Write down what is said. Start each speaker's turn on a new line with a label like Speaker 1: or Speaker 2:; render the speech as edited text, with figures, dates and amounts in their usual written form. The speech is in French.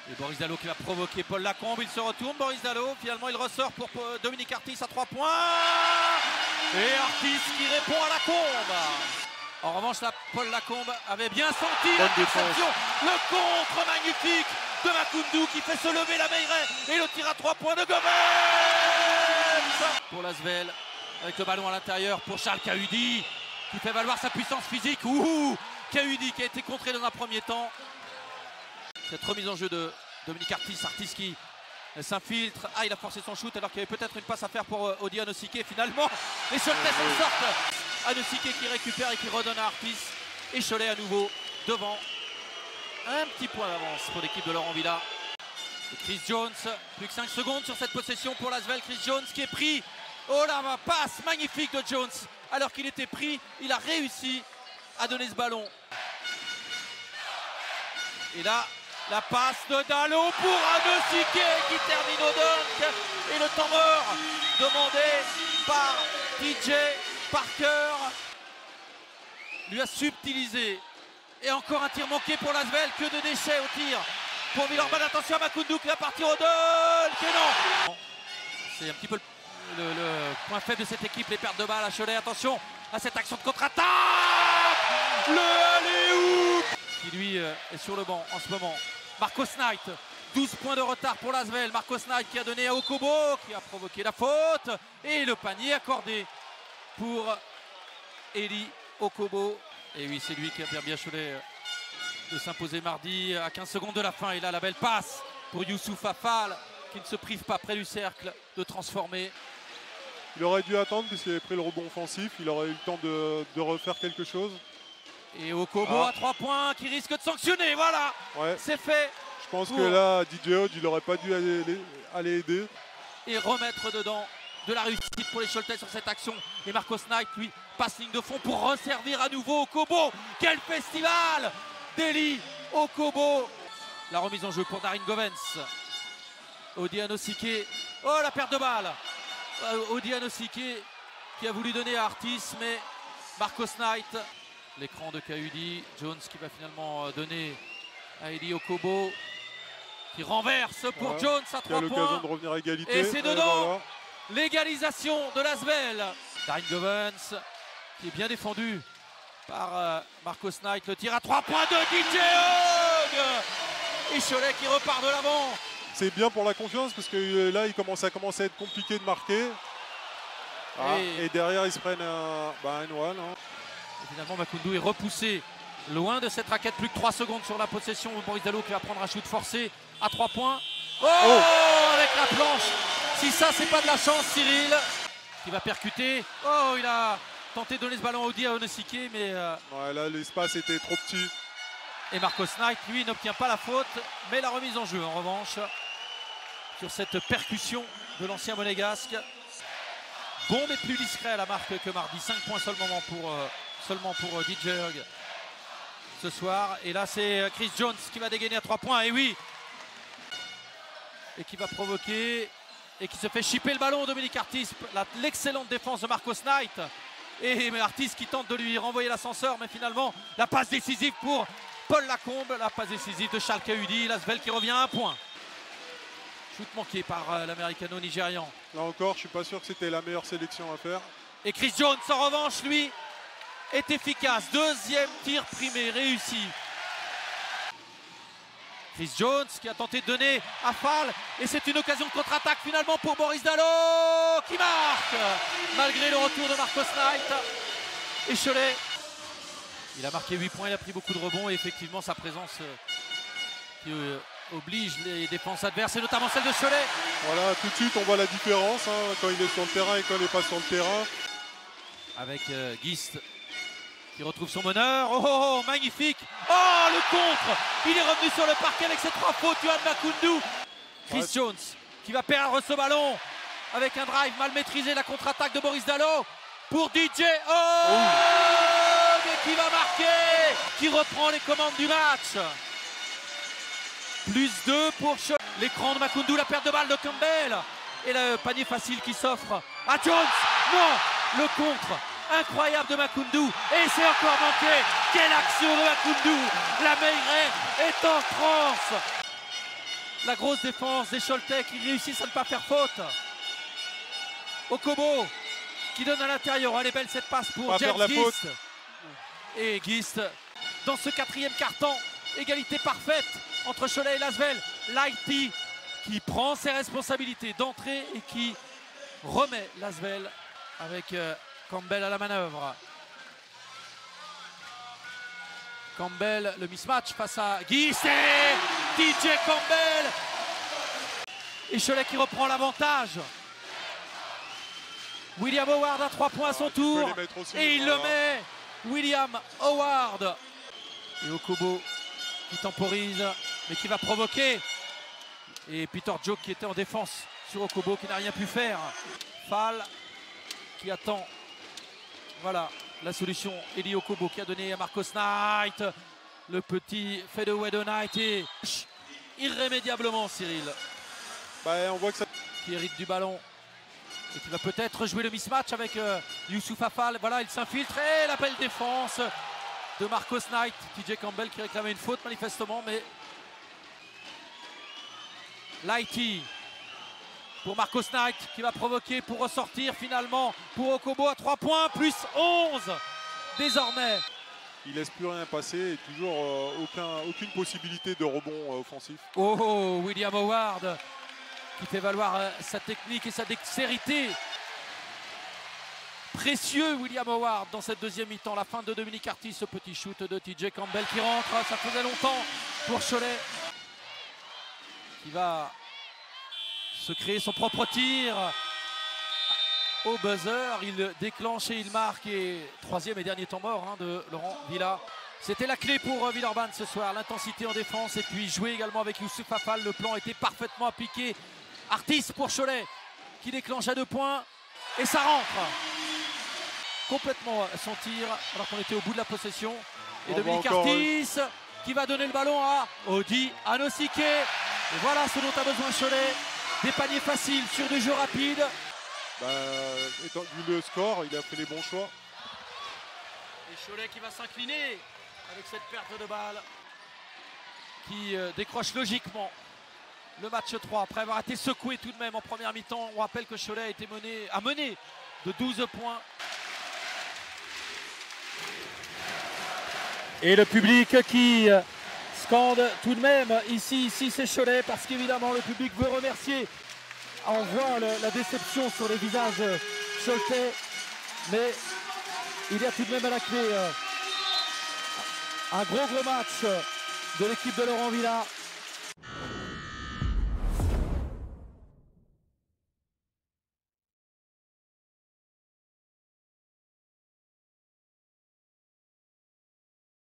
Speaker 1: Et Boris Dalot qui va provoquer Paul Lacombe, il se retourne, Boris Dalot, finalement il ressort pour Dominique Artis à 3 points. Et Artis qui répond à Lacombe. En revanche, là, Paul Lacombe avait bien senti la déception. Le contre magnifique de Makoundou qui fait se lever la Meilleraye. Et le tir à 3 points de Gomez. Pour l'Asvel, avec le ballon à l'intérieur pour Charles Kahudi qui fait valoir sa puissance physique. Kahudi qui a été contré dans un premier temps. Cette remise en jeu de Dominique Artis, Artis qui s'infiltre. Il a forcé son shoot alors qu'il y avait peut-être une passe à faire pour Odi Anosike. Finalement, les Choletais s'en sortent. Anosike qui récupère et qui redonne à Artis. Et Cholet à nouveau devant. Un petit point d'avance pour l'équipe de Laurent Villa. Et Chris Jones, plus que 5 secondes sur cette possession pour l'Asvel. Chris Jones qui est pris. Oh là, ma passe magnifique de Jones. Alors qu'il était pris, il a réussi à donner ce ballon. Et là, la passe de Dalot pour Anosike qui termine au dunk. Et le temps mort demandé par TJ Parker lui a subtilisé. Et encore un tir manqué pour l'Asvel. Que de déchets au tir pour Villeurbanne. Attention à Makoundou qui va partir au dunk. Et non, c'est un petit peu le point faible de cette équipe, les pertes de balles à Cholet. Attention à cette action de contre-attaque. Le alley-oop qui lui est sur le banc en ce moment. Marcos Knight, 12 points de retard pour l'Asvel. Marcos Knight qui a donné à Okobo, qui a provoqué la faute. Et le panier accordé pour Eli Okobo. Et oui, c'est lui qui a permis à Cholet de s'imposer mardi à 15 secondes de la fin. Et là, la belle passe pour Youssouf Affal qui ne se prive pas près du cercle de transformer.
Speaker 2: Il aurait dû attendre puisqu'il avait pris le rebond offensif. Il aurait eu le temps de refaire quelque chose.
Speaker 1: Et Okobo à 3 points qui risque de sanctionner, voilà, c'est fait.
Speaker 2: Je pense que là, DJ Hod, il n'aurait pas dû aller aider.
Speaker 1: Et remettre dedans de la réussite pour les Choletais sur cette action. Et Marcos Knight, lui, passe ligne de fond pour resservir à nouveau Okobo. Quel festival d'Eli Okobo. La remise en jeu pour Darin Govens. Odi Anosike, oh la perte de balle. Odi Anosike qui a voulu donner à Artis, mais Marcos Knight. L'écran de Kahudi, Jones qui va finalement donner à Eli Okobo qui renverse pour Jones à 3 points.
Speaker 2: Il a l'occasion de revenir à égalité.
Speaker 1: Et c'est dedans, l'égalisation de l'Asvel. Darin Govens qui est bien défendu par Marcos Knight. Le tir à 3 points de DJ Hogg. Et Cholet qui repart de l'avant.
Speaker 2: C'est bien pour la confiance parce que là, il commence à être compliqué de marquer. Et derrière, ils se prennent un one.
Speaker 1: Et finalement, Makoundou est repoussé loin de cette raquette. Plus que 3 secondes sur la possession. Boris Dalot qui va prendre un shoot forcé à 3 points. Avec la planche. Si ça, c'est pas de la chance, Cyril. Qui va percuter. Il a tenté de donner ce ballon à Odi Anosike, mais...
Speaker 2: là, l'espace était trop petit.
Speaker 1: Et Marcos Knight, lui, n'obtient pas la faute. Mais la remise en jeu, en revanche, sur cette percussion de l'ancien monégasque. Bon, mais plus discret à la marque que mardi. 5 points seulement pour DJ Hogg ce soir. Et là, c'est Chris Jones qui va dégainer à 3 points. Et oui. Et qui va provoquer. Et qui se fait chipper le ballon, Dominique Artis. L'excellente défense de Marcos Knight. Et Artis qui tente de lui renvoyer l'ascenseur. Mais finalement, la passe décisive pour Paul Lacombe. La passe décisive de Charles Kahudi. L'Asvel qui revient à 1 point. Shoot manqué par l'américano-nigérian.
Speaker 2: Là encore, je ne suis pas sûr que c'était la meilleure sélection à faire.
Speaker 1: Et Chris Jones, en revanche, lui, est efficace. Deuxième tir primé réussi. Chris Jones qui a tenté de donner à Fall. Et c'est une occasion de contre-attaque finalement pour Boris Dalot qui marque. Malgré le retour de Marcos Knight. Et Cholet, il a marqué 8 points, il a pris beaucoup de rebonds. Et effectivement, sa présence qui oblige les défenses adverses, et notamment celle de Cholet.
Speaker 2: Voilà, tout de suite, on voit la différence quand il est sur le terrain et quand il n'est pas sur le terrain.
Speaker 1: Avec Gist qui retrouve son meneur. Magnifique. Le contre. Il est revenu sur le parquet avec ses 3 fautes. Yohan Makoundou. Chris Jones qui va perdre ce ballon avec un drive mal maîtrisé. La contre-attaque de Boris Dalot pour DJ Hogg qui va marquer, qui reprend les commandes du match. Plus 2 pour Cholet. L'écran de Makoundou, la perte de balle de Campbell. Et le panier facile qui s'offre à Jones. Non, le contre incroyable de Makoundou. Et c'est encore manqué. Quelle action de Makoundou. La Meilleraye est en transe. la grosse défense des Choletais qui réussissent à ne pas faire faute. Okobo qui donne à l'intérieur. Elle est belle cette passe pour James Gist. Et Gist dans ce quatrième quart-temps. Égalité parfaite entre Cholet et Lasvel. Lighty qui prend ses responsabilités d'entrée et qui remet Lasvel avec Campbell à la manœuvre. Campbell, le mismatch face à Gist et TJ Campbell. Et Cholet qui reprend l'avantage. William Howard à 3 points à son tour. Et il le met. William Howard. Et Okobo qui temporise, mais qui va provoquer. Et Peter Joke qui était en défense sur Okobo, qui n'a rien pu faire. Fall qui attend. Voilà la solution. Eli Okobo qui a donné à Marcos Knight. Le petit fadeaway de Knight. Et irrémédiablement Cyril.
Speaker 2: On voit que ça...
Speaker 1: Qui hérite du ballon. Et qui va peut-être jouer le mismatch avec Youssouf Affal. Voilà, il s'infiltre. Et la belle défense de Marcos Knight. TJ Campbell qui réclamait une faute manifestement, mais Lighty pour Marcos Knight qui va provoquer pour ressortir finalement pour Okobo à 3 points, plus 11 désormais.
Speaker 2: Il laisse plus rien passer et toujours aucune possibilité de rebond offensif.
Speaker 1: Oh, William Howard qui fait valoir sa technique et sa dextérité. Précieux William Howard dans cette deuxième mi-temps. La fin de Dominique Artis, ce petit shoot de TJ Campbell qui rentre. Ça faisait longtemps pour Cholet. Qui va se créer son propre tir. Au buzzer, il déclenche et il marque. Et troisième et dernier temps mort de Laurent Villa. C'était la clé pour Villeurbanne ce soir. L'intensité en défense et puis jouer également avec Youssouf Affal. Le plan était parfaitement appliqué. Artis pour Cholet qui déclenche à 2 points. Et ça rentre. Complètement son tir alors qu'on était au bout de la possession. Et Dominique Artis qui va donner le ballon à Odi Anosike. Et voilà ce dont a besoin Cholet. Des paniers faciles sur des jeux rapides.
Speaker 2: Étant vu le score, il a fait les bons choix.
Speaker 1: Et Cholet qui va s'incliner avec cette perte de balle. Qui décroche logiquement le match 3 après avoir été secoué tout de même en première mi-temps. On rappelle que Cholet a mené de 12 points. Et le public qui scande tout de même ici c'est Cholet parce qu'évidemment le public veut remercier. On voit la déception sur les visages choletais, mais il y a tout de même à la clé un gros match de l'équipe de Laurent Villa.